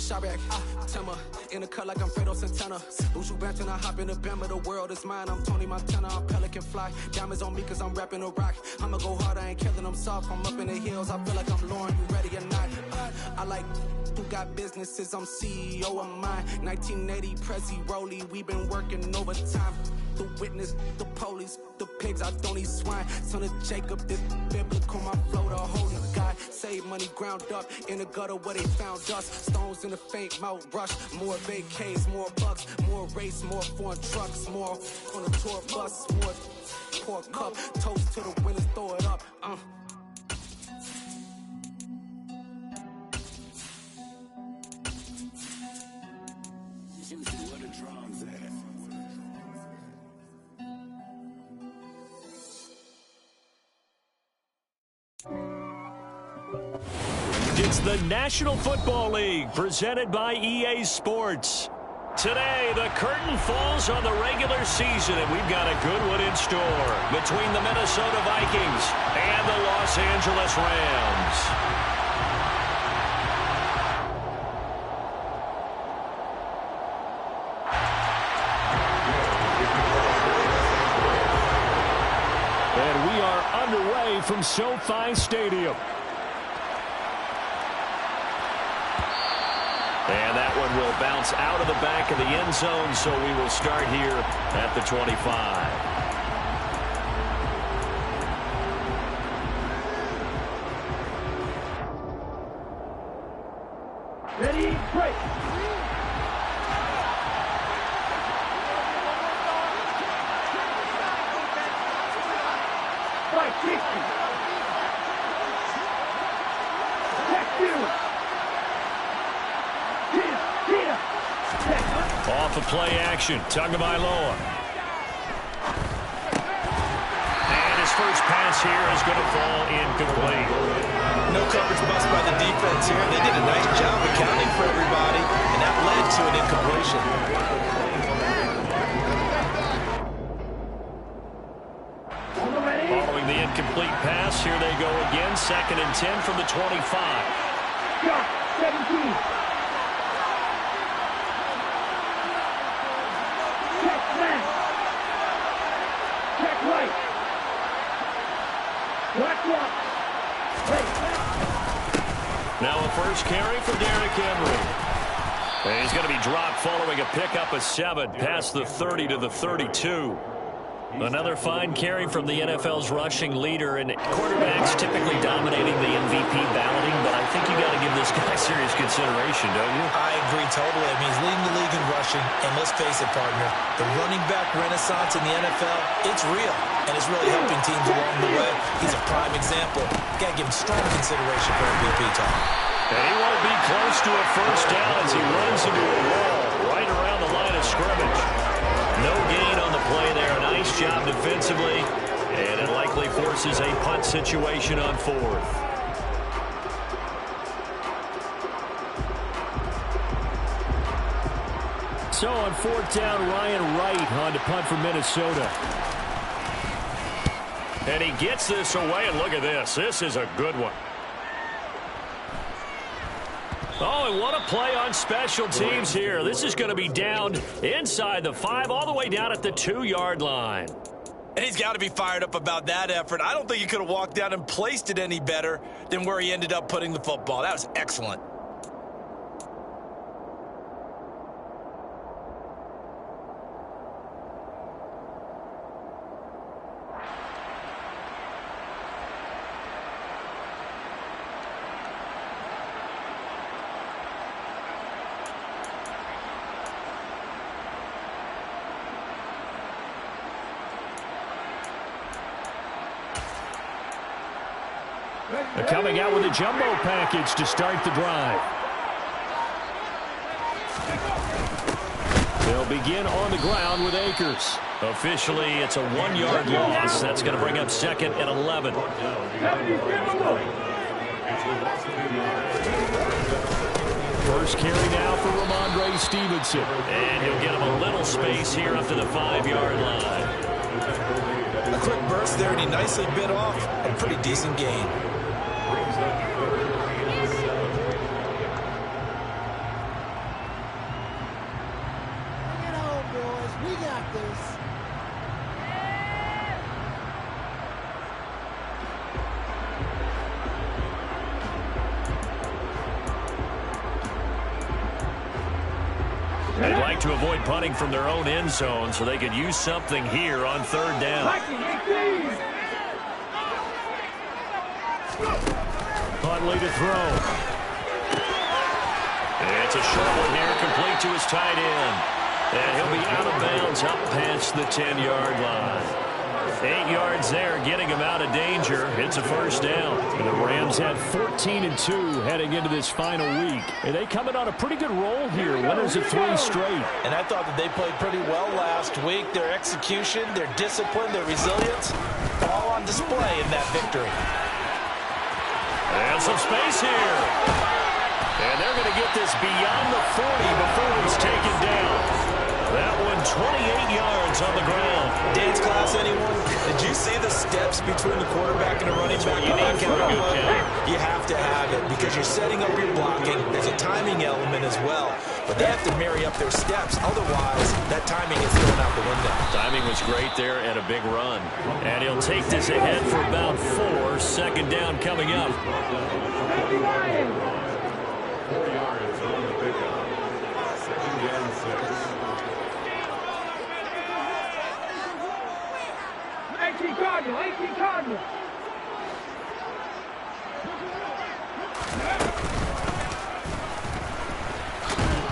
Shabak, Timmer, in the cut like I'm Fredo Santana. Bushu Banton, I hop in the Bama, the world is mine. I'm Tony Montana, I'm Pelican Fly. Diamonds on me cause I'm rapping a rock. I'ma go hard, I ain't killing them soft. I'm up in the hills, I feel like I'm Lauren, you ready or not? I like who got businesses, I'm CEO of mine. 1980, Prezi Rolly, we been working overtime. The witness, the police, the pigs, I don't eat swine. Son of Jacob, this biblical, my flow, the holy God. Save money ground up in the gutter where they found us. Stones in the faint mouth rush. More vacays, more bucks, more race, more foreign trucks, more on the tour bus, more pour cup. Toast to the winners, throw it up. It's the National Football League presented by EA Sports. Today, the curtain falls on the regular season, and we've got a good one in store between the Minnesota Vikings and the Los Angeles Rams. And we are underway from SoFi Stadium. And that one will bounce out of the back of the end zone, so we will start here at the 25. Ready, break. Right, 60. Check you. Off of play action, Tagovailoa. And his first pass here is going to fall incomplete. No coverage bust by the defense here. They did a nice job accounting for everybody, and that led to an incompletion. Following the incomplete pass, here they go again. 2nd and 10 from the 25. Shot, 17. Now a first carry for Derrick Henry. And he's going to be dropped following a pickup of 7 past the 30 to the 32. Another fine carry from the NFL's rushing leader, and quarterbacks typically dominating the MVP balloting, but I think you got to give this guy serious consideration, don't you? I agree totally. I mean, he's leading the league in rushing, and let's face it, partner, the running back renaissance in the NFL, it's real, and it's really helping teams along the way. He's a prime example. Got to give him strong consideration for MVP time. And he won't be close to a first down as he runs into a wall right around the line of scrimmage. No gain on the play there. Nice job defensively, and it likely forces a punt situation on 4th. So on 4th down, Ryan Wright on to punt for Minnesota. And he gets this away, and look at this. This is a good one. Oh, and what a play on special teams here. This is going to be down inside the 5, all the way down at the 2-yard line. And he's got to be fired up about that effort. I don't think he could have walked down and placed it any better than where he ended up putting the football. That was excellent. Coming out with a jumbo package to start the drive. They'll begin on the ground with Akers. Officially, it's a 1-yard loss. That's going to bring up 2nd and 11. First carry now for Ramondre Stevenson. And he'll get him a little space here up to the 5-yard line. A quick burst there, and he nicely bit off a pretty decent gain. They'd like to avoid punting from their own end zone so they could use something here on third down. Huntley to throw. It's a short one here, complete to his tight end. And he'll be out of bounds up past the 10-yard line. 8 yards there, getting him out of danger. It's a first down. And the Rams had 14-2 heading into this final week. And they coming on a pretty good roll here. Winners of 3 straight. And I thought that they played pretty well last week. Their execution, their discipline, their resilience, all on display in that victory. And some space here. And they're going to get this beyond the 40 before he's taken down. That one 28 yards on the ground. Dance class, anyone? Did you see the steps between the quarterback and the running back? You need for a good count. You have to have it because you're setting up your blocking. There's a timing element as well. But they have to marry up their steps. Otherwise, that timing is thrown out the window. Timing was great there and a big run. And he'll take this ahead for about 4. Second down coming up. 4 yards on the pickup. Second down 6. 18 Cardinal, 18 Cardinal.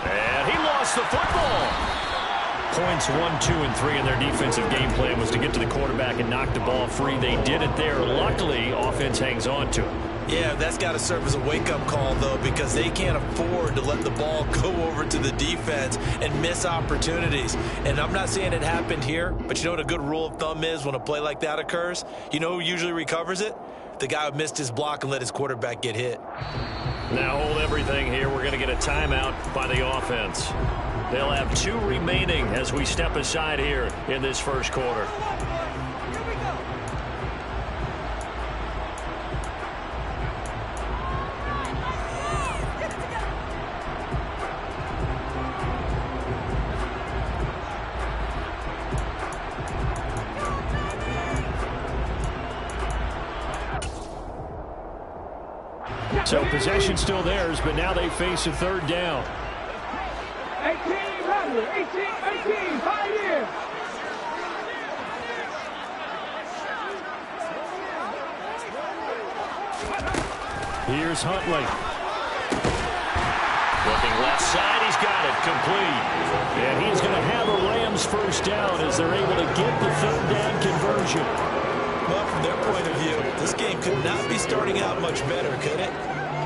And he lost the football. Points 1, 2, and 3 in their defensive game plan was to get to the quarterback and knock the ball free. They did it there. Luckily, offense hangs on to it. Yeah, that's got to serve as a wake-up call, though, because they can't afford to let the ball go over to the defense and miss opportunities. And I'm not saying it happened here, but you know what a good rule of thumb is when a play like that occurs? You know who usually recovers it? The guy who missed his block and let his quarterback get hit. Now hold everything here. We're going to get a timeout by the offense. They'll have 2 remaining as we step aside here in this first quarter. So possession still theirs, but now they face a third down. 18, 5 years. Here's Huntley. Looking left side, he's got it complete. And he's going to have a Rams first down as they're able to get the third down conversion. Well, from their point of view, this game could not be starting out much better, could it?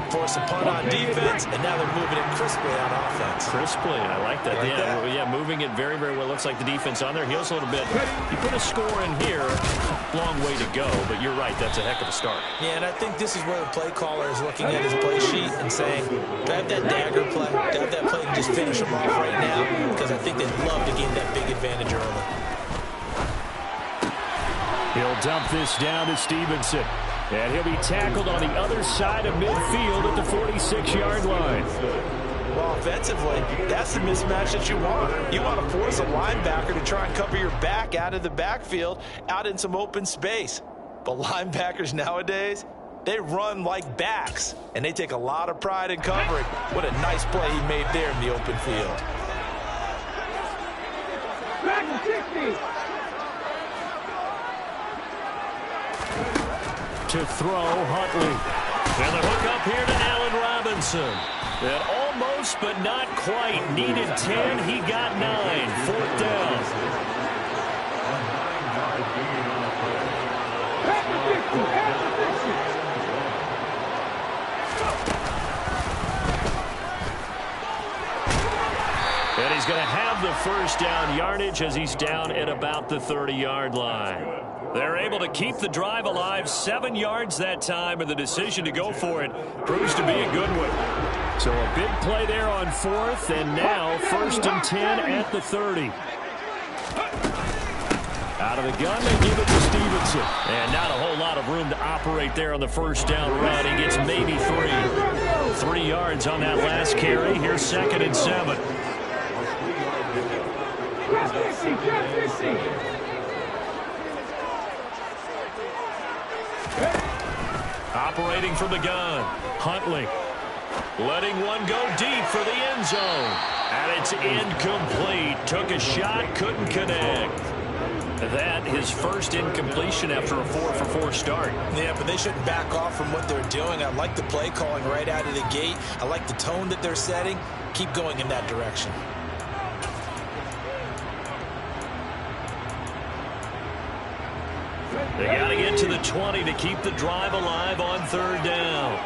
Force a punt on defense, and now they're moving it crisply on offense. Crisply, I like that. Yeah, moving it very, very well. Looks like the defense on their heels a little bit. You put a score in here, long way to go, but you're right, that's a heck of a start. Yeah, and I think this is where the play caller is looking at his play sheet and saying, do I have that dagger play? Do I have that play to just finish him off right now? Because I think they'd love to gain that big advantage early. He'll dump this down to Stevenson. And he'll be tackled on the other side of midfield at the 46-yard line. Well, offensively, that's the mismatch that you want. You want to force a linebacker to try and cover your back out of the backfield, out in some open space. But linebackers nowadays, they run like backs, and they take a lot of pride in covering. What a nice play he made there in the open field. Back to 60. To throw, Huntley. And the hook up here to Allen Robinson. And almost, but not quite. Needed 10. He got 9. Fourth down. Back to 50. Back to 50. And he's going to have the first down yardage as he's down at about the 30-yard line. They're able to keep the drive alive, 7 yards that time, and the decision to go for it proves to be a good one. So a big play there on 4th, and now 1st and 10 at the 30. Out of the gun, they give it to Stevenson. And not a whole lot of room to operate there on the first down run. He gets maybe 3. 3 yards on that last carry. Here's 2nd and 7. 50. Operating from the gun, Huntley letting one go deep for the end zone. And it's incomplete. Took a shot, couldn't connect. That his first incompletion after a 4-for-4 start. Yeah, but they shouldn't back off from what they're doing. I like the play calling right out of the gate. I like the tone that they're setting. Keep going in that direction. They got to get to the 20 to keep the drive alive on third down.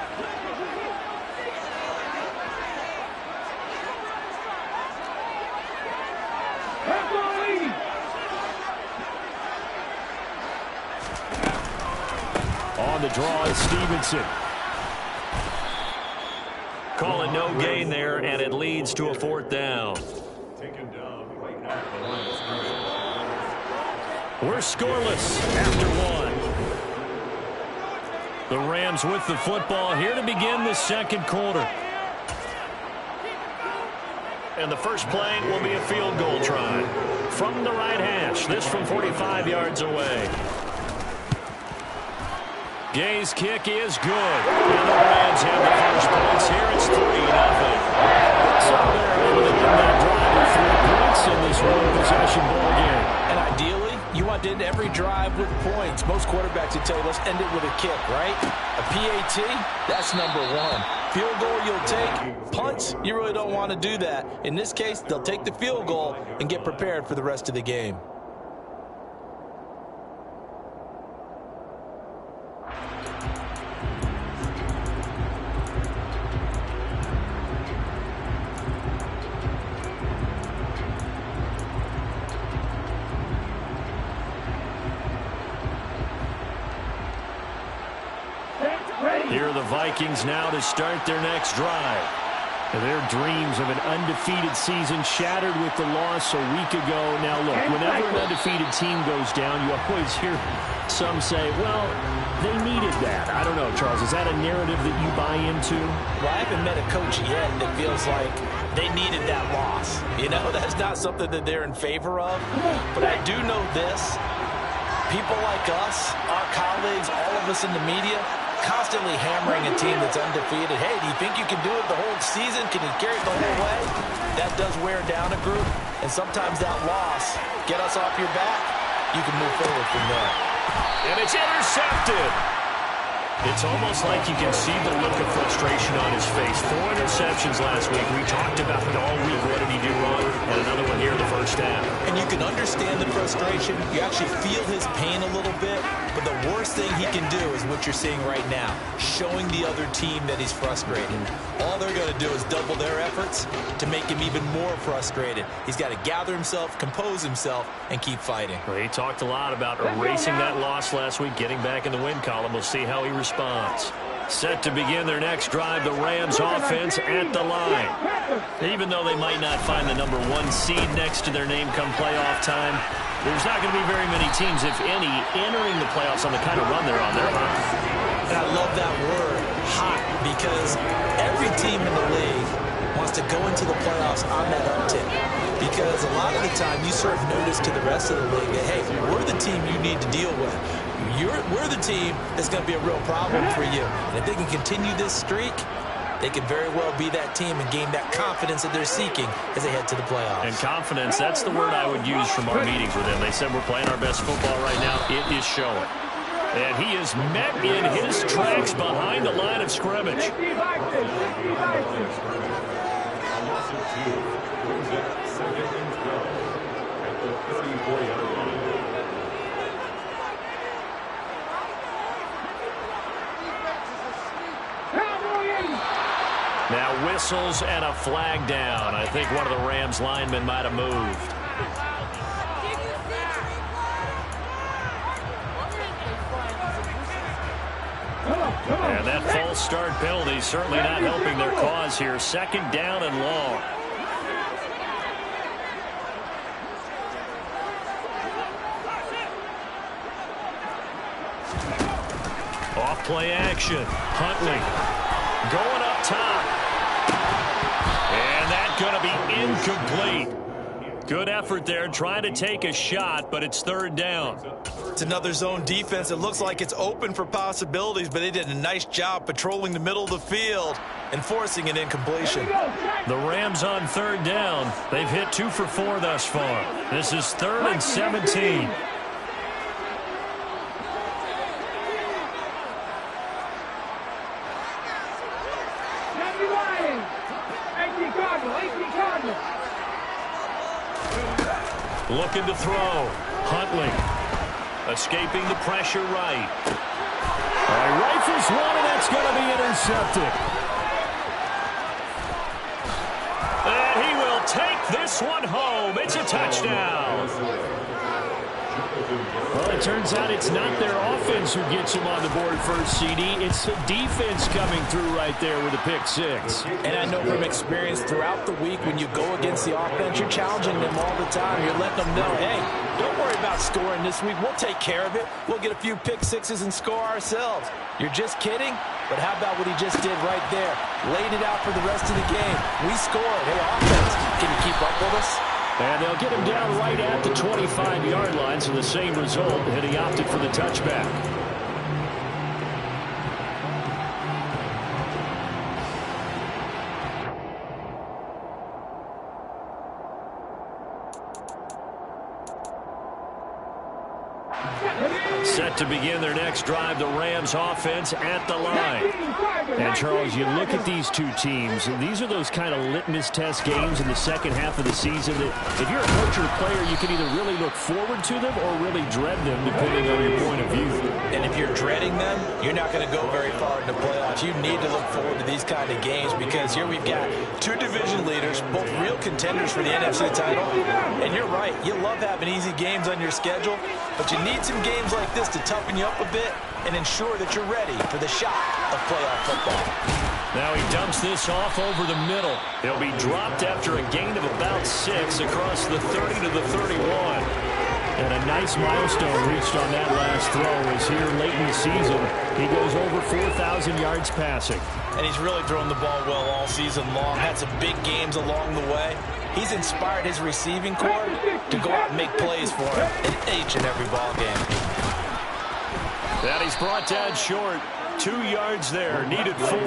On the draw is Stevenson. Call it no gain there, and it leads to a fourth down. We're scoreless after one. The Rams with the football here to begin the second quarter. And the first play will be a field goal try from the right hash. This from 45 yards away. Gay's kick is good. And the Rams have the first points here. It's 3-0. So they're able to end that drive with 3 points in this one-possession ball game. And ideally, you want to end every drive with points. Most quarterbacks would tell you, let's end it with a kick, right? A PAT, that's number one. Field goal you'll take. Punts, you really don't want to do that. In this case, they'll take the field goal and get prepared for the rest of the game. Here are the Vikings now to start their next drive. Their dreams of an undefeated season shattered with the loss a week ago. Now, look, whenever an undefeated team goes down, you always hear some say, well, they needed that. I don't know, Charles. Is that a narrative that you buy into? Well, I haven't met a coach yet that feels like they needed that loss. You know, that's not something that they're in favor of. But I do know this. People like us, our colleagues, all of us in the media, constantly hammering a team that's undefeated. Hey, do you think you can do it the whole season? Can you carry it the whole way? That does wear down a group, and sometimes that loss, get us off your back, you can move forward from there. And it's intercepted. It's almost like you can see the look of frustration on his face. 4 interceptions last week. We talked about it all week. What did he do wrong? And another one here in the first half. And you can understand the frustration. You actually feel his pain a little bit. But the worst thing he can do is what you're seeing right now, showing the other team that he's frustrated. All they're going to do is double their efforts to make him even more frustrated. He's got to gather himself, compose himself, and keep fighting. Well, he talked a lot about erasing that loss last week, getting back in the win column. We'll see how he responds. Set to begin their next drive, the Rams offense at the line. Even though they might not find the number 1 seed next to their name come playoff time, there's not going to be very many teams, if any, entering the playoffs on the kind of run they're on. They're hot. And I love that word, hot, because every team in the league wants to go into the playoffs on that uptick. Because a lot of the time you serve notice to the rest of the league that, hey, we're the team you need to deal with. We're the team that's going to be a real problem for you. And if they can continue this streak, they could very well be that team and gain that confidence that they're seeking as they head to the playoffs. And confidence, that's the word I would use from our meetings with them. They said we're playing our best football right now. It is showing. And he is met in his tracks behind the line of scrimmage. Now whistles and a flag down. I think one of the Rams linemen might have moved. And that false start penalty certainly not helping their cause here. Second down and long. Off play action. Huntley going up top. And that's going to be incomplete. Good effort there, trying to take a shot, but it's third down. It's another zone defense. It looks like it's open for possibilities, but they did a nice job patrolling the middle of the field and forcing an incompletion. The Rams on third down. They've hit 2 for 4 thus far. This is 3rd and 17. Looking to throw. Huntley. Escaping the pressure right. Rifles one, and that's going to be intercepted. And he will take this one home. It's a touchdown. Well, it turns out it's not their offense who gets them on the board first, CD. It's the defense coming through right there with a pick six. And I know from experience throughout the week, when you go against the offense, you're challenging them all the time. You're letting them know, hey, don't worry about scoring this week. We'll take care of it. We'll get a few pick sixes and score ourselves. You're just kidding? But how about what he just did right there? Laid it out for the rest of the game. We scored. Hey, offense, can you keep up with us? And they'll get him down right at the 25-yard line, so the same result, and he opted for the touchback. Set to begin their next drive, the Rams offense at the line. And, Charles, you look at these two teams, and these are those kind of litmus test games in the second half of the season that if you're a coach or a player, you can either really look forward to them or really dread them, depending on your point of view. And if you're dreading them, you're not going to go very far in the playoffs. You need to look forward to these kind of games because here we've got two division leaders, both real contenders for the NFC title. And you're right, you love having easy games on your schedule, but you need some games like this to toughen you up a bit and ensure that you're ready for the shot of playoff football. Now he dumps this off over the middle. He'll be dropped after a gain of about 6 across the 30 to the 31. And a nice milestone reached on that last throw as here late in the season, he goes over 4,000 yards passing. And he's really thrown the ball well all season long. Had some big games along the way. He's inspired his receiving corps to go out and make plays for him in each and every ball game. And he's brought down short. 2 yards there, needed 4.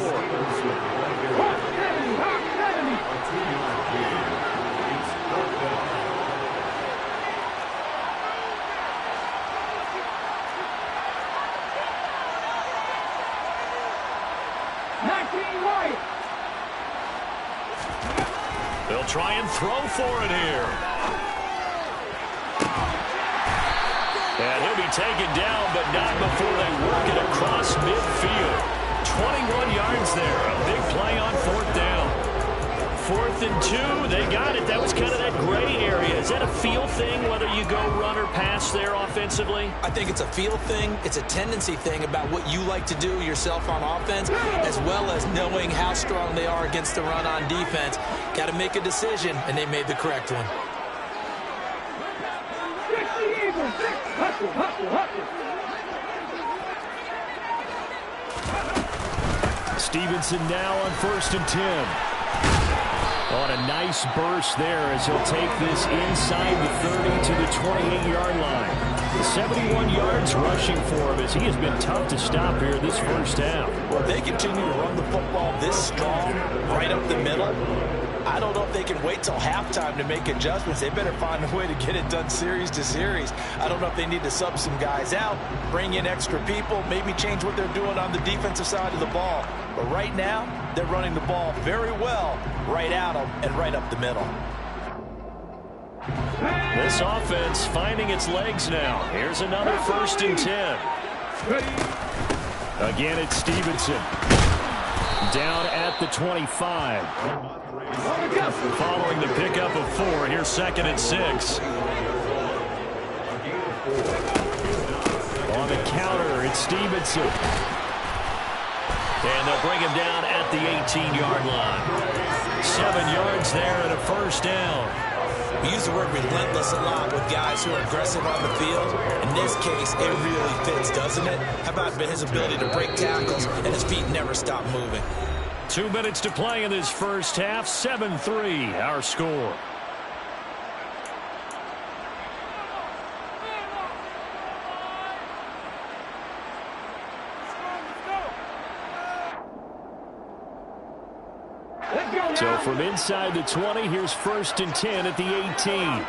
They'll try and throw for it here. And he'll be taken down, but not before they work it across midfield. 21 yards there. A big play on 4th down. 4th and 2. They got it. That was kind of that gray area. Is that a feel thing, whether you go run or pass there offensively? I think it's a feel thing. It's a tendency thing about what you like to do yourself on offense, as well as knowing how strong they are against the run on defense. Got to make a decision, and they made the correct one. Stevenson now on 1st and 10. On a nice burst there as he'll take this inside the 30 to the 28-yard line. 71 yards rushing for him as he has been tough to stop here this first half. Well, if they continue to run the football this strong, right up the middle, I don't know if they can wait till halftime to make adjustments. They better find a way to get it done series to series. I don't know if they need to sub some guys out, bring in extra people, maybe change what they're doing on the defensive side of the ball. But right now, they're running the ball very well right at them and right up the middle. This offense finding its legs now. Here's another 1st and 10. Again, it's Stevenson. Down at the 25. Following the pickup of 4, here's 2nd and 6. On the counter, it's Stevenson. And they'll bring him down at the 18-yard line. 7 yards there and a 1st down. We use the word relentless a lot with guys who are aggressive on the field. In this case, it really fits, doesn't it? How about his ability to break tackles and his feet never stop moving? 2 minutes to play in this first half. 7-3, our score. From inside the 20, here's 1st and 10 at the 18.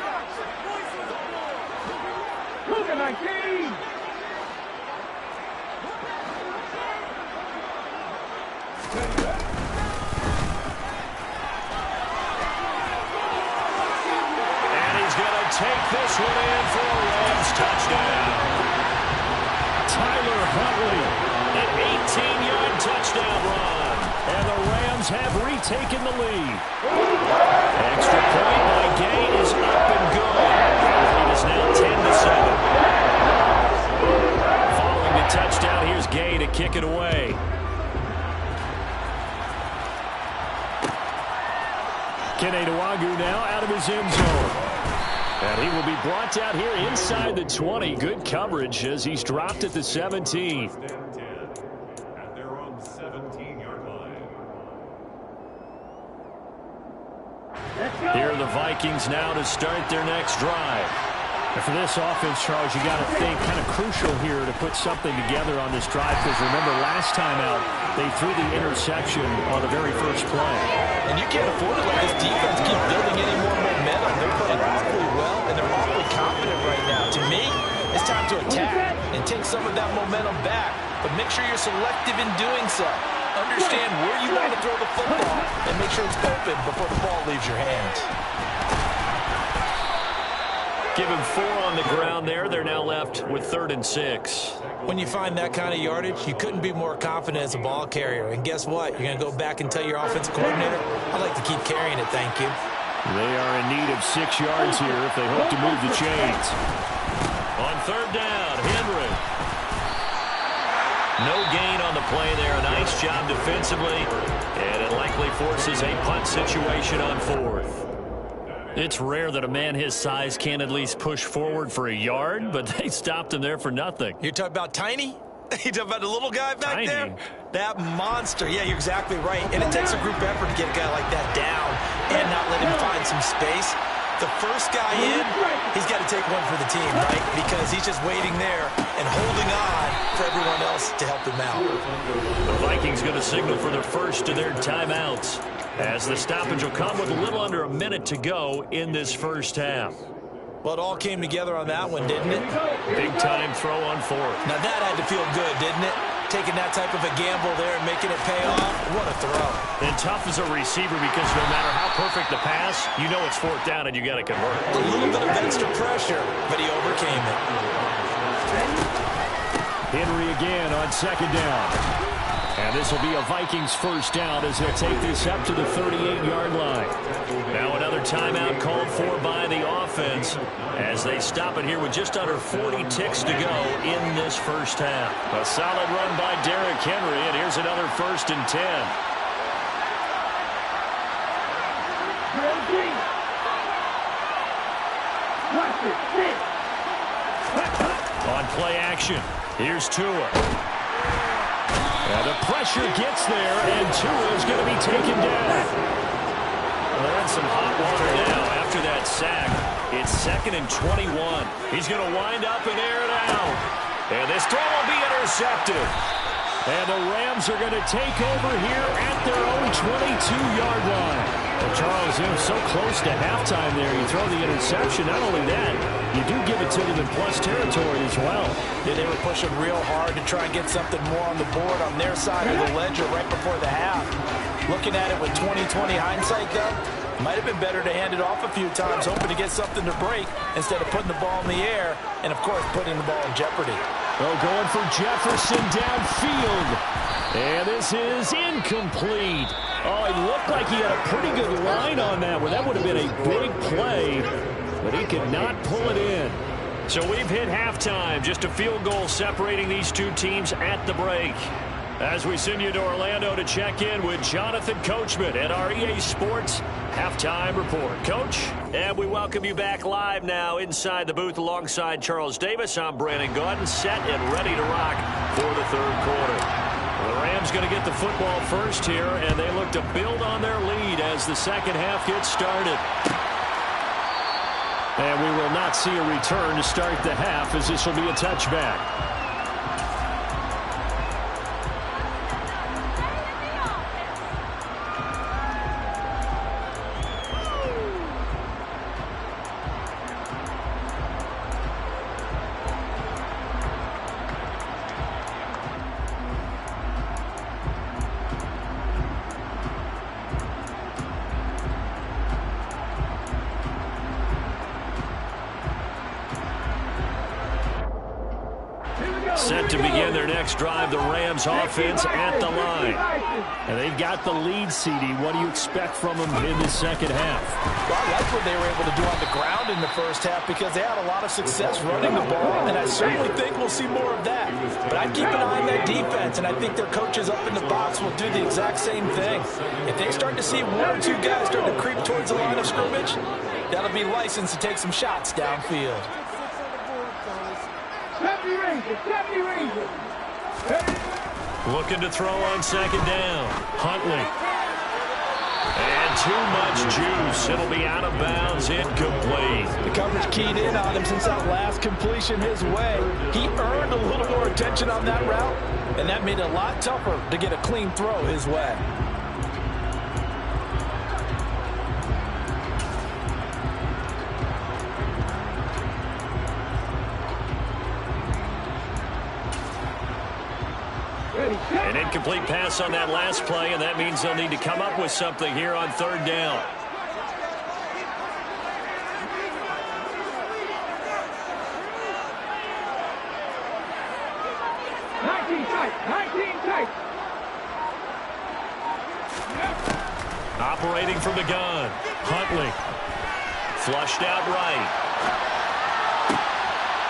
Look at 19! Take this one in for a Rams touchdown. Tyler Huntley, an 18-yard touchdown run. And the Rams have retaken the lead. Extra point by Gay is up and good. The lead is now 10-7. Following the touchdown, here's Gay to kick it away. Kene Nwangwu now out of his end zone. And he will be brought down here inside the 20. Good coverage as he's dropped at the 17. At their own 17-yard line. Here are the Vikings now to start their next drive. And for this offense, Charles, you got to think kind of crucial here to put something together on this drive, because remember last time out they threw the interception on the very first play. And you can't afford to let this defense keep building any more momentum. They're playing awfully well, and they're awfully confident right now. To me, it's time to attack and take some of that momentum back, but make sure you're selective in doing so. Understand where you want to throw the football and make sure it's open before the ball leaves your hands. Give him 4 on the ground there. They're now left with 3rd and 6. When you find that kind of yardage, you couldn't be more confident as a ball carrier. And guess what? You're going to go back and tell your offensive coordinator, I'd like to keep carrying it, thank you. They are in need of 6 yards here if they hope to move the chains. On 3rd down, Henry. No gain on the play there. A nice job defensively. And it likely forces a punt situation on 4th. It's rare that a man his size can at least push forward for a yard, but they stopped him there for nothing. You're talking about Tiny? You talking about the little guy back Tiny. there? That monster. Yeah, you're exactly right. And it takes a group effort to get a guy like that down and not let him find some space. The first guy in, he's got to take one for the team, right? Because he's just waiting there and holding on for everyone else to help him out. The Vikings going to signal for their first of their timeouts, as the stoppage will come with a little under a minute to go in this first half. Well, it all came together on that one, didn't it? Big time throw on 4th. Now that had to feel good, didn't it? Taking that type of a gamble there and making it pay off. What a throw. And tough as a receiver, because no matter how perfect the pass, you know it's 4th down and you got to convert. A little bit of extra pressure, but he overcame it. Henry again on 2nd down. And this will be a Vikings first down as they'll take this up to the 38-yard line. Now another timeout called for by the offense as they stop it here with just under 40 ticks to go in this first half. A solid run by Derrick Henry, and here's another 1st and 10. On play action, here's Tua. And the pressure gets there, and Tua is going to be taken down. Well, they're in some hot water now after that sack. It's 2nd and 21. He's going to wind up and air it out. And this throw will be intercepted. And the Rams are going to take over here at their own 22-yard line. Well, Charles, it was so close to halftime there. You throw the interception. Not only that, you do give it to them in plus territory as well. Yeah, they were pushing real hard to try and get something more on the board on their side of the ledger right before the half. Looking at it with 20/20 hindsight, though, might have been better to hand it off a few times, hoping to get something to break instead of putting the ball in the air and, of course, putting the ball in jeopardy. Oh, going for Jefferson downfield. And this is incomplete. Oh, it looked like he had a pretty good line on that one. That would have been a big play, but he could not pull it in. So we've hit halftime. Just a field goal separating these two teams at the break. As we send you to Orlando to check in with Jonathan Coachman at our EA Sports Halftime Report. Coach, and we welcome you back live now inside the booth alongside Charles Davis. I'm Brandon Gaudin, set and ready to rock for the third quarter. The Rams going to get the football first here, and they look to build on their lead as the second half gets started. And we will not see a return to start the half, as this will be a touchback. Set to begin their next drive, the Rams offense at the line. And they've got the lead, CD. What do you expect from them in the second half? Well, I like what they were able to do on the ground in the first half because they had a lot of success running the ball, and I certainly think we'll see more of that. But I'd keep an eye on that defense, and I think their coaches up in the box will do the exact same thing. If they start to see one or two guys start to creep towards the line of scrimmage, that'll be licensed to take some shots downfield. Looking to throw on second down. Huntley. And too much juice. It'll be out of bounds, incomplete. The coverage keyed in on him since that last completion his way. He earned a little more attention on that route, and that made it a lot tougher to get a clean throw his way. An incomplete pass on that last play, and that means they'll need to come up with something here on third down. Operating from the gun, Huntley. Flushed out right.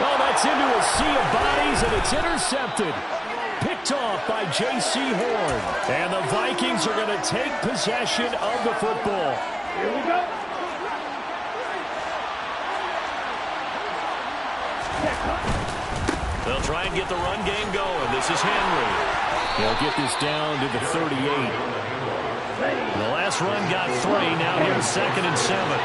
Oh, that's into a sea of bodies, and it's intercepted. Picked off by J.C. Horn. And the Vikings are going to take possession of the football. Here we go. They'll try and get the run game going. This is Henry. They'll get this down to the 38. The last run got 3. Now here's 2nd and 7.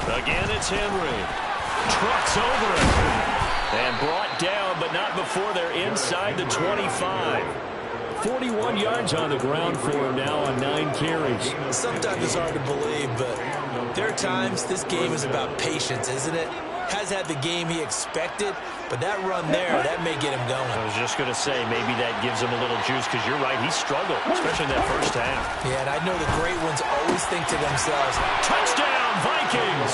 Again, it's Henry. Trucks over it. And brought down, but not before they're inside the 25. 41 yards on the ground for him now on 9 carries. Sometimes it's hard to believe, but there are times this game is about patience, isn't it? Has had the game he expected, but that run there, that may get him going. I was just going to say, maybe that gives him a little juice, because you're right, he struggled, especially in that first half. Yeah, and I know the great ones always think to themselves, touchdown, Vikings!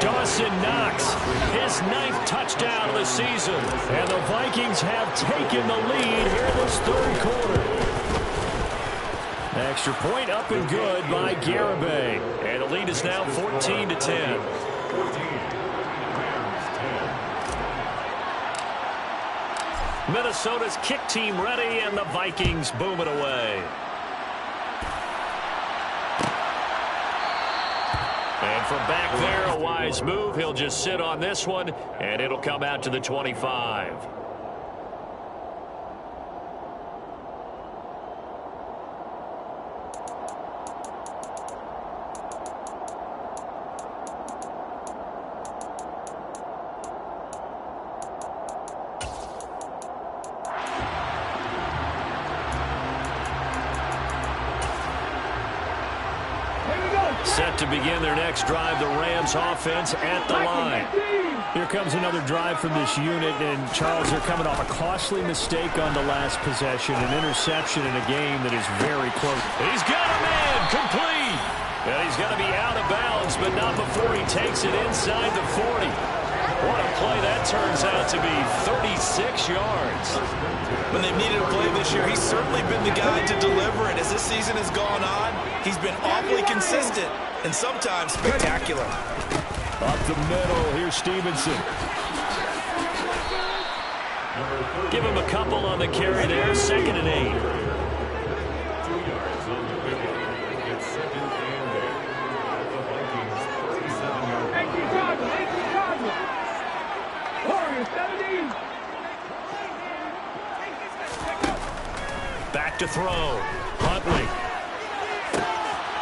Dawson Knox, his 9th touchdown of the season. And the Vikings have taken the lead here in this third quarter. Extra point up and good by Garibay. And the lead is now 14-10. Minnesota's kick team ready, and the Vikings boom it away. And from back there, a wise move. He'll just sit on this one, and it'll come out to the 25. Set to begin their next drive, the Rams offense at the line. Here comes another drive from this unit, and Charles, they're coming off a costly mistake on the last possession, an interception in a game that is very close. He's got a man, complete. And he's going to be out of bounds, but not before he takes it inside the 40. What a play that turns out to be, 36 yards. When they've needed a play this year, he's certainly been the guy to deliver, and as this season has gone on, he's been awfully consistent and sometimes spectacular. Up the middle, here's Stevenson. Give him a couple on the carry there, 2nd and 8. 2 yards on the pickup. It's 2nd and 8. The Vikings, 37-yard. Back to throw. Huntley.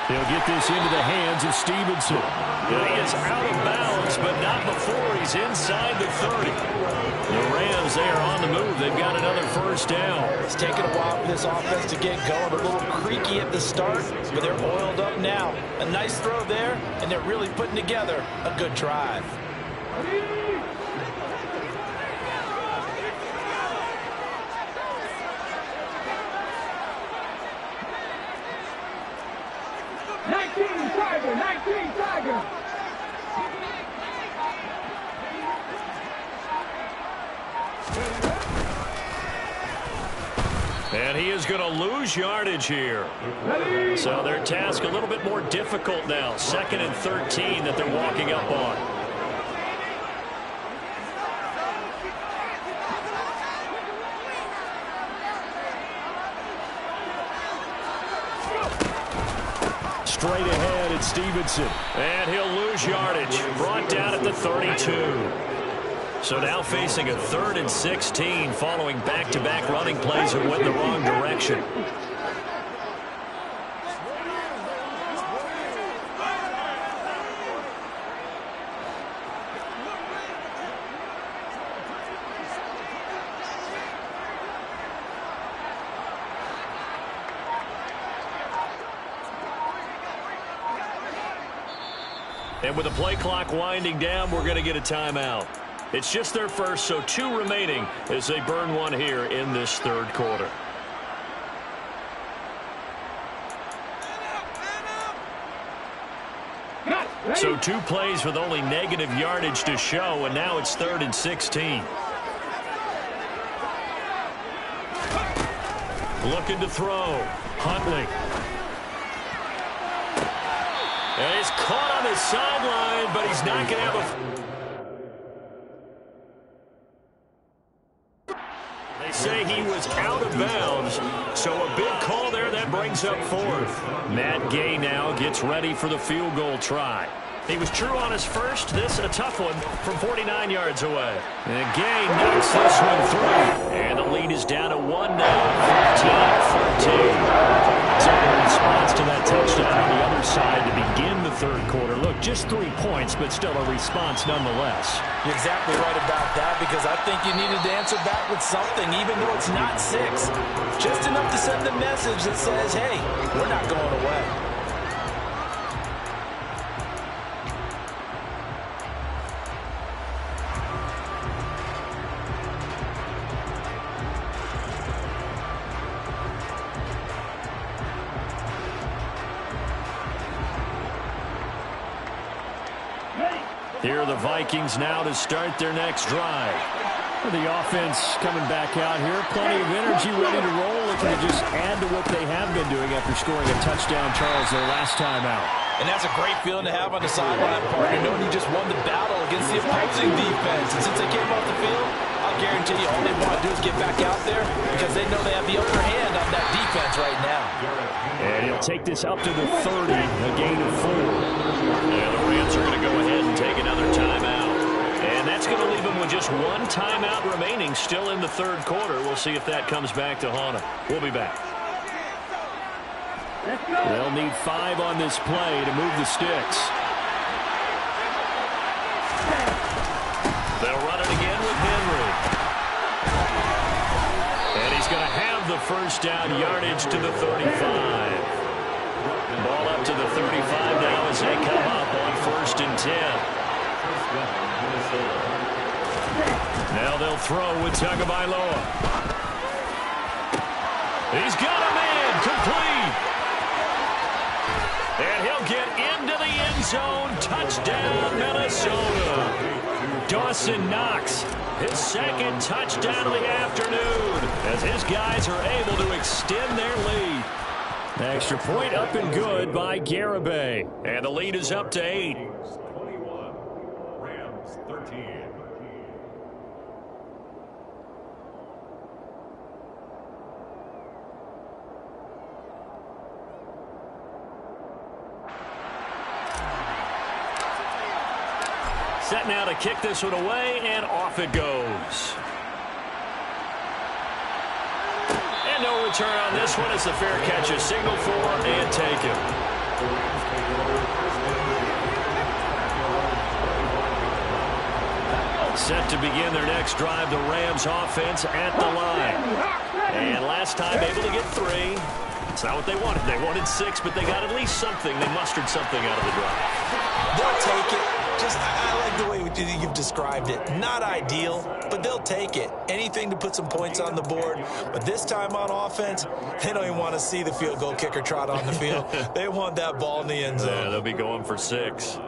He'll get this into the hands of Stevenson. And he is out of bounds, but not before he's inside the 30. The Rams, they are on the move. They've got another first down. It's taken a while for this offense to get going. A little creaky at the start, but they're oiled up now. A nice throw there, and they're really putting together a good drive. And he is going to lose yardage here. So their task a little bit more difficult now. 2nd and 13 that they're walking up on. Straight ahead, it's Stevenson. And he'll lose yardage. Brought down at the 32. So now facing a 3rd and 16 following back-to-back running plays that went the wrong direction. And with the play clock winding down, we're going to get a timeout. It's just their first, so 2 remaining as they burn one here in this 3rd quarter. So 2 plays with only negative yardage to show, and now it's 3rd and 16. Looking to throw. Huntley. And he's caught on the sideline, but he's not going to have a... They say he was out of bounds, so a big call there that brings up 4th. Matt Gay now gets ready for the field goal try. He was true on his first. This a tough one from 49 yards away. And Gay knocks this one through. And the lead is down to 1 now, 14-13. So in response to that touchdown on the other side to begin the 3rd quarter. Look, just 3 points, but still a response nonetheless. You're exactly right about that, because I think you needed to answer back with something, even though it's not 6. Just enough to send a message that says, hey, we're not going away. Here are the Vikings now to start their next drive. The offense coming back out here. Plenty of energy, ready to roll, looking to just add to what they have been doing after scoring a touchdown, Charles, their last time out. And that's a great feeling to have on the sideline, partner, knowing you just won the battle against the opposing defense. And since they came off the field, I'll guarantee you all they want to do is get back out there because they know they have the upper hand on that defense right now. And he'll take this up to the 30, a gain of 4. And the Rams are going to go ahead and take another timeout. And that's going to leave them with just 1 timeout remaining still in the 3rd quarter. We'll see if that comes back to haunt them. We'll be back. They'll need 5 on this play to move the sticks. They'll run it again with Henry. And he's going to have the first down yardage to the 35. Ball up to the 35 now as they come up on 1st and 10. Now they'll throw with Tagovailoa. He's got a man complete. And he'll get into the end zone. Touchdown, Minnesota. Dawson Knox, his 2nd touchdown of the afternoon, as his guys are able to extend their lead. Extra point up and good by Garibay. And the lead is up to 8. 21, Rams 13. Set now to kick this one away, and off it goes. And no return on this one as the fair catch is signaled for and taken. Set to begin their next drive, the Rams offense at the line. And last time able to get 3. It's not what they wanted. They wanted 6, but they got at least something. They mustered something out of the drive. They'll take it. I like the way you've described it. Not ideal, but they'll take it. Anything to put some points on the board. But this time on offense, they don't even want to see the field goal kicker trot on the field. They want that ball in the end zone. Yeah, they'll be going for 6.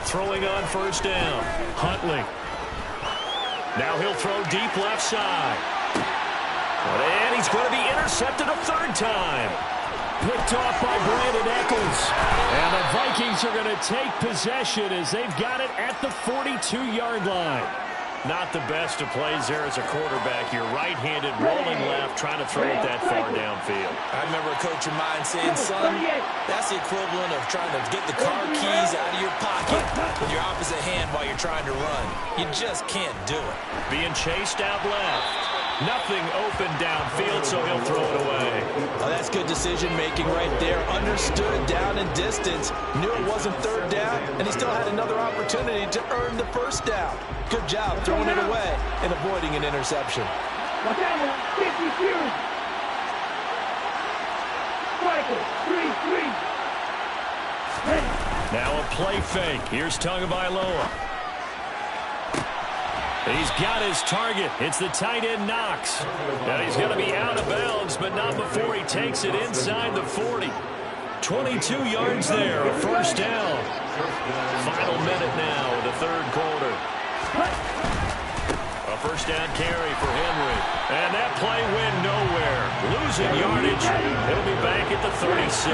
Throwing on first down. Huntley. Now he'll throw deep left side. And he's going to be intercepted a third time. Picked off by Brandon Echols. And the Vikings are going to take possession as they've got it at the 42-yard line. Not the best of plays there as a quarterback. You're right-handed, rolling left, trying to throw it that far downfield. I remember a coach of mine saying, son, that's the equivalent of trying to get the car keys out of your pocket with your opposite hand while you're trying to run. You just can't do it. Being chased out left. Nothing open downfield, so he'll throw it away. Oh, that's good decision-making right there. Understood down and distance. Knew it wasn't third down, and he still had another opportunity to earn the first down. Good job throwing it away and avoiding an interception. Now a play fake. Here's Tagovailoa. He's got his target. It's the tight end Knox. Now he's going to be out of bounds, but not before he takes it inside the 40. 22 yards there, a first down. Final minute now of the third quarter. A first down carry for Henry. And that play went nowhere. Losing yardage. He'll be back at the 36.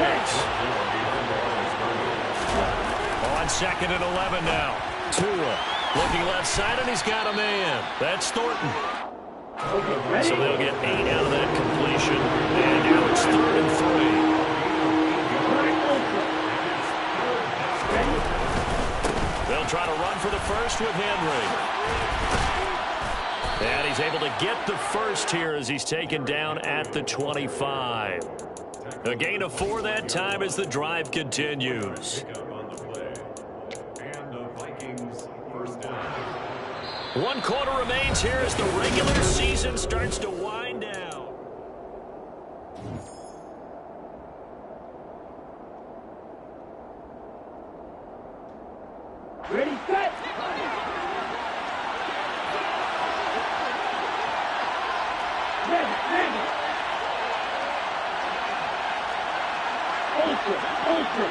On second and 11 now. Tua. Looking left side, and he's got a man. That's Thornton. So they'll get 8 out of that completion. And now it's 3rd and 3. They'll try to run for the first with Henry. And he's able to get the first here as he's taken down at the 25. A gain of 4 that time as the drive continues. 1 quarter remains here as the regular season starts to wind down. Ready, set. Ready. Ultra.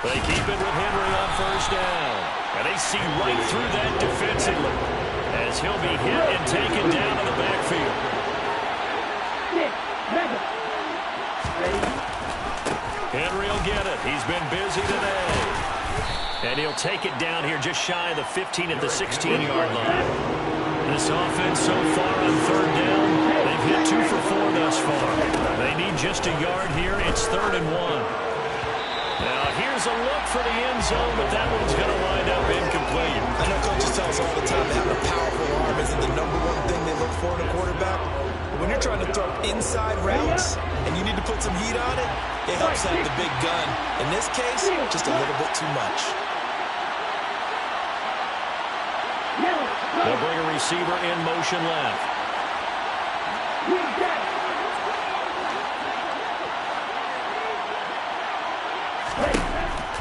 They keep it with Henry on first down. And they see right through that defensively as he'll be hit and taken down to the backfield. Henry will get it. He's been busy today. And he'll take it down here just shy of the 15 at the 16-yard line. This offense so far on third down, they've hit 2 for 4 thus far. They need just a yard here. It's 3rd and 1. Now, here's a look for the end zone, but that one's going to wind up incomplete. I know coaches tell us all the time that having a powerful arm isn't the #1 thing they look for in a quarterback. But when you're trying to throw inside routes and you need to put some heat on it, it helps have the big gun. In this case, just a little bit too much. They'll bring a receiver in motion left.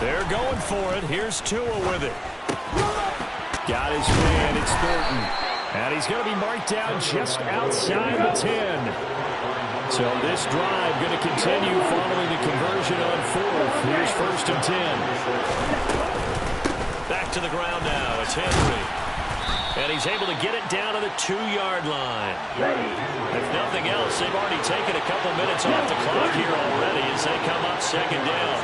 They're going for it. Here's Tua with it. Got his man. It's Thornton. And he's going to be marked down just outside the 10. So this drive going to continue following the conversion on 4th. Here's 1st and 10. Back to the ground now. It's Henry. And he's able to get it down to the 2-yard line. If nothing else, they've already taken a couple minutes off the clock here already as they come up 2nd down.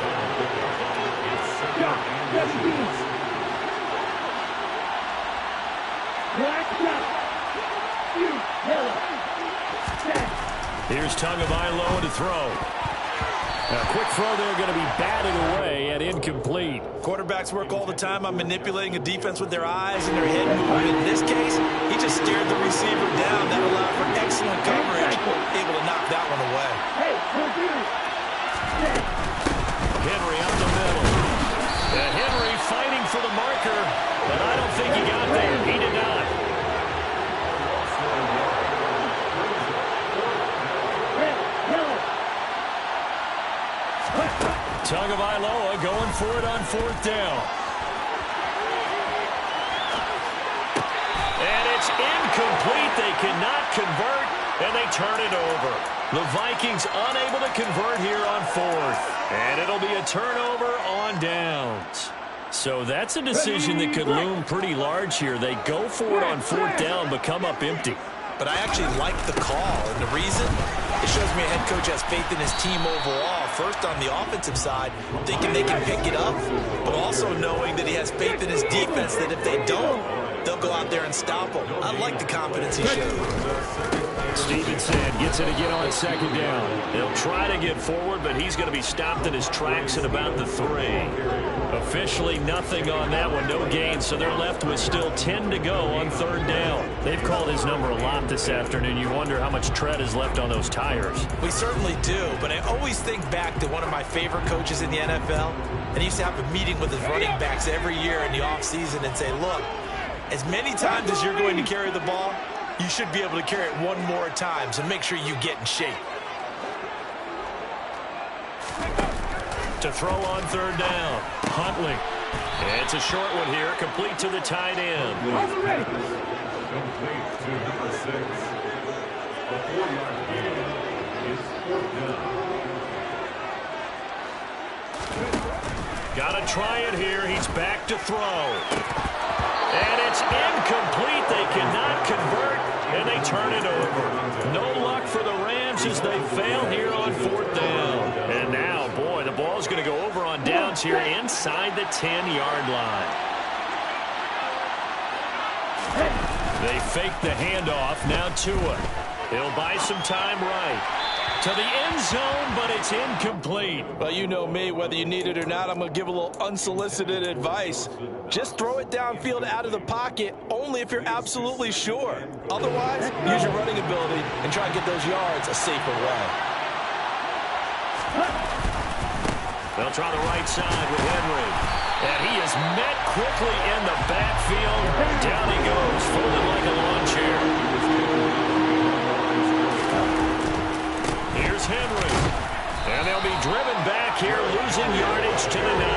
Here's Tagovailoa to throw. A quick throw there going to be batted away and incomplete. Quarterbacks work all the time on manipulating a defense with their eyes and their head movement. In this case, he just stared the receiver down. That allowed for excellent coverage. Able to knock that one away. Henry up the middle. Henry fighting for the marker, but I don't think he got there. He did not. Tagovailoa going for it on 4th down. And it's incomplete. They cannot convert, and they turn it over. The Vikings unable to convert here on fourth. And it'll be a turnover on downs. So that's a decision that could loom pretty large here. They go for it on fourth down, but come up empty. But I actually like the call, and the reason? It shows me a head coach has faith in his team overall. First, on the offensive side, thinking they can pick it up, but also knowing that he has faith in his defense, that if they don't, they'll go out there and stop them. I like the confidence he showed. Stevenson gets it again on second down. He'll try to get forward, but he's going to be stopped in his tracks at about the 3. Officially nothing on that one, no gain, so they're left with still 10 to go on third down. They've called his number a lot this afternoon. You wonder how much tread is left on those tires. We certainly do, but I always think back to one of my favorite coaches in the NFL, and he used to have a meeting with his running backs every year in the offseason and say, look, as many times as you're going to carry the ball, you should be able to carry it one more time, so make sure you get in shape. To throw on third down, Huntley. It's a short one here, complete to the tight end. Complete to number 6. A 4-yard gain is 4th down. Got to try it here. He's back to throw. And it's incomplete. They cannot convert, and they turn it over. No luck for the Rams as they fail here on fourth down. And now, boy, the ball's going to go over on downs here inside the 10-yard line. They fake the handoff. Now Tua. He'll buy some time right. To the end zone, but it's incomplete. Well, you know me, whether you need it or not, I'm going to give a little unsolicited advice. Just throw it downfield out of the pocket, only if you're absolutely sure. Otherwise, use your running ability and try and get those yards a safer way. They'll try the right side with Henry. And he is met quickly in the backfield. Down he goes, folded like a lawn chair. Here's Henry. And they'll be driven back here, losing yardage to the 9.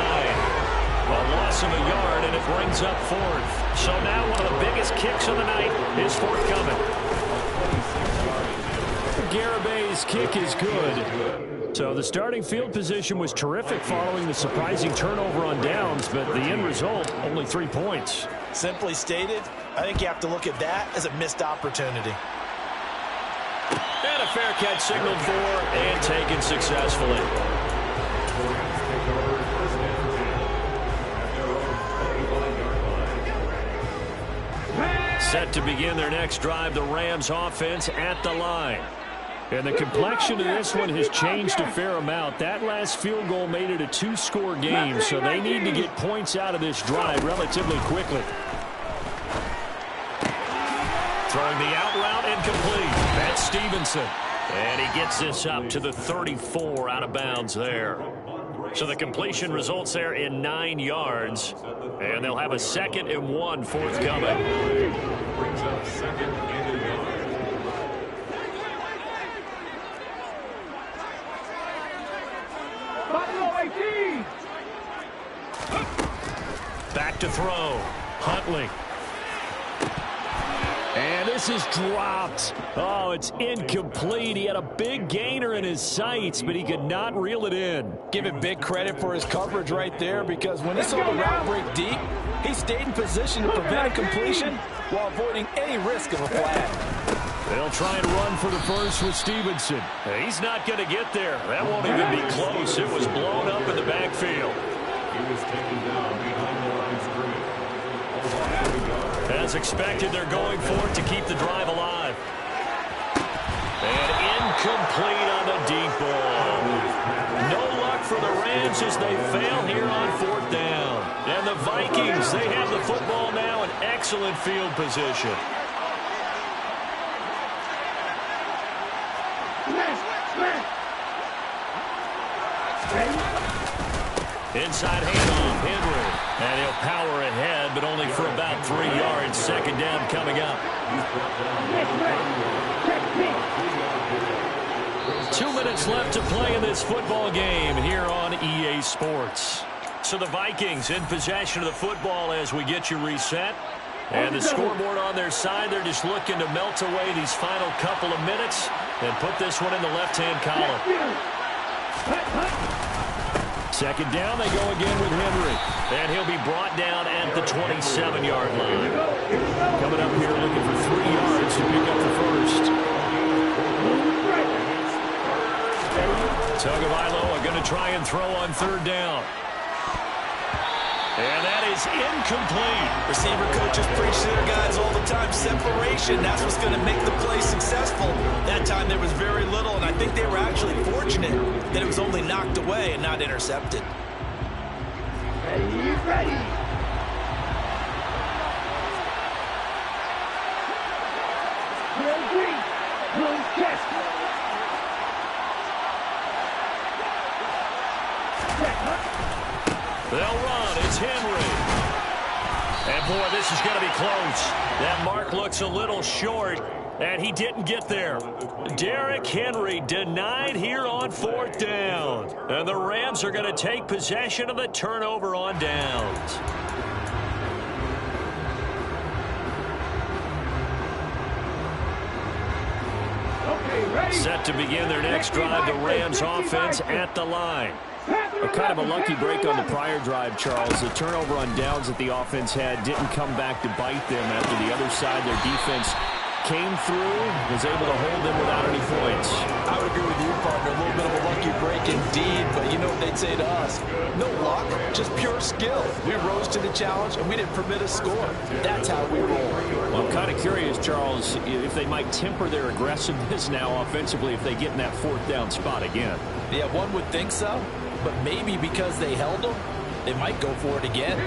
A loss of a yard, and it brings up fourth. So now one of the biggest kicks of the night is forthcoming. Garabay's kick is good. So the starting field position was terrific following the surprising turnover on downs, but the end result, only 3 points. Simply stated, I think you have to look at that as a missed opportunity. And a fair catch signaled for and taken successfully. Set to begin their next drive, the Rams offense at the line. And the complexion of this one has changed a fair amount. That last field goal made it a 2-score game, so they need to get points out of this drive relatively quickly. Throwing the out route incomplete. That's Stevenson. And he gets this up to the 34 out of bounds there. So the completion results there in 9 yards. And they'll have a 2nd and 1 forthcoming. Brings up 2nd and 1. Back to throw. Huntley. And this is dropped. Oh, it's incomplete. He had a big gainer in his sights, but he could not reel it in. Give him big credit for his coverage right there, because when he saw the route break deep, he stayed in position to prevent a completion while avoiding any risk of a flag. They'll try and run for the first with Stevenson. He's not going to get there. That won't even be close. It was blown up in the backfield. He was taken down behind the line of scrimmage. As expected, they're going for it to keep the drive alive. And incomplete on the deep ball. No luck for the Rams as they fail here on fourth down. And the Vikings, they have the football now in excellent field position. Inside handoff, Henry. And he'll power ahead, but only for about 3 yards. 2nd down coming up. 2 minutes left to play in this football game here on EA Sports. So the Vikings in possession of the football as we get you reset. And the scoreboard on their side, they're just looking to melt away these final couple of minutes. and put this one in the left-hand column. Second down, they go again with Henry. And he'll be brought down at the 27-yard line. Coming up here looking for 3 yards to pick up the first. Tagovailoa going to try and throw on third down. And that is incomplete. Receiver coaches preach to their guys all the time. Separation, that's what's going to make the play successful. That time there was very little, and I think they were actually fortunate that it was only knocked away and not intercepted. Ready. Green, blue chest. They'll run. It's Henry. And, boy, this is going to be close. That mark looks a little short, and he didn't get there. Derrick Henry denied here on fourth down. And the Rams are going to take possession of the turnover on downs. Set to begin their next drive, the Rams offense at the line. A kind of a lucky break on the prior drive, Charles. The turnover on downs that the offense had didn't come back to bite them after the other side. Their defense came through, was able to hold them without any points. I would agree with you, partner. A little bit of a lucky break indeed, but you know what they'd say to us? No luck, just pure skill. We rose to the challenge, and we didn't permit a score. That's how we roll. Well, I'm kind of curious, Charles, if they might temper their aggressiveness now offensively if they get in that fourth down spot again. Yeah, one would think so, but maybe because they held them, they might go for it again.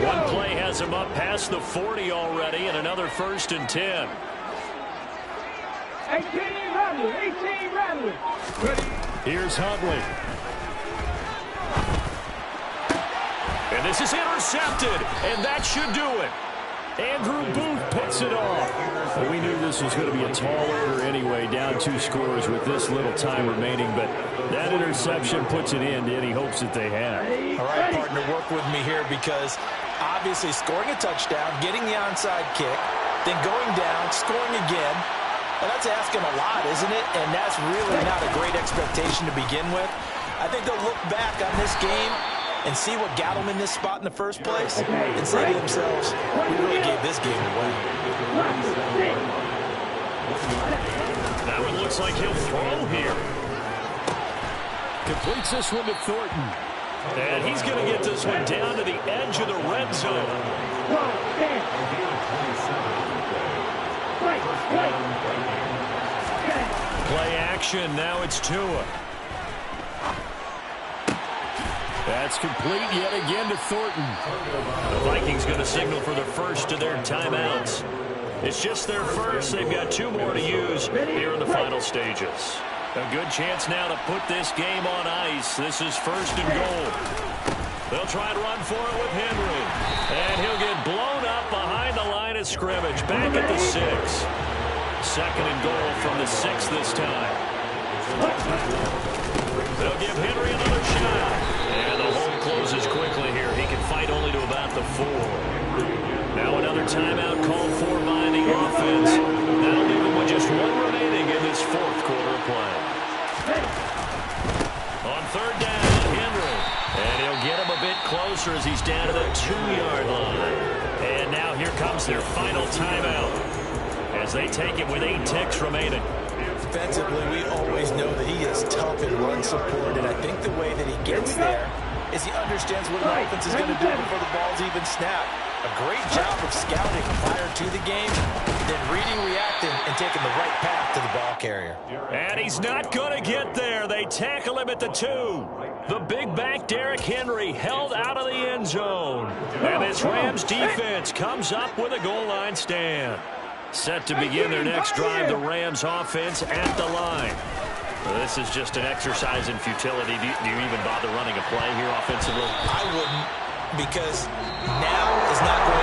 One play has him up past the 40 already, and another 1st and 10. 18 Radley. Here's Huntley. And this is intercepted, and that should do it. Andrew Booth picks it off. Well, we knew this was going to be a tall order anyway, down 2 scores with this little time remaining, but that interception puts an end to any hopes that they had. All right, partner, work with me here because obviously scoring a touchdown, getting the onside kick, then going down, scoring again. Well, that's asking a lot, isn't it? And that's really not a great expectation to begin with. I think they'll look back on this game and see what got them in this spot in the first place and say to themselves, we really gave this game away. Now it looks like he'll throw here. Completes this one to Thornton. And he's going to get this one down to the edge of the red zone. Play action. Now it's Tua. That's complete yet again to Thornton. The Vikings going to signal for the first of their timeouts. It's just their first. They've got 2 more to use here in the final stages. A good chance now to put this game on ice. This is 1st and goal. They'll try and run for it with Henry. And he'll get blown up behind the line of scrimmage. Back at the 6. 2nd and goal from the 6 this time. They'll give Henry another shot. And the hole closes quickly here. He can fight only to about the 4. Now another timeout called for by the offense. That'll leave him with just 1 remaining in this 4th quarter play. On 3rd down, Henry. And he'll get him a bit closer as he's down to the 2-yard line. And now here comes their final timeout as they take it with 8 ticks remaining. Defensively, we always know that he is tough in run support, and I think the way that he gets there is he understands what an offense is going to do before the ball's even snapped. A great job of scouting prior to the game, then reading, reacting, and taking the right path to the ball carrier. And he's not going to get there. They tackle him at the 2. The big back Derrick Henry held out of the end zone. And this Rams defense comes up with a goal line stand. Set to begin their next drive, the Rams offense at the line. Well, this is just an exercise in futility. Do you even bother running a play here offensively? I wouldn't, because now is not going to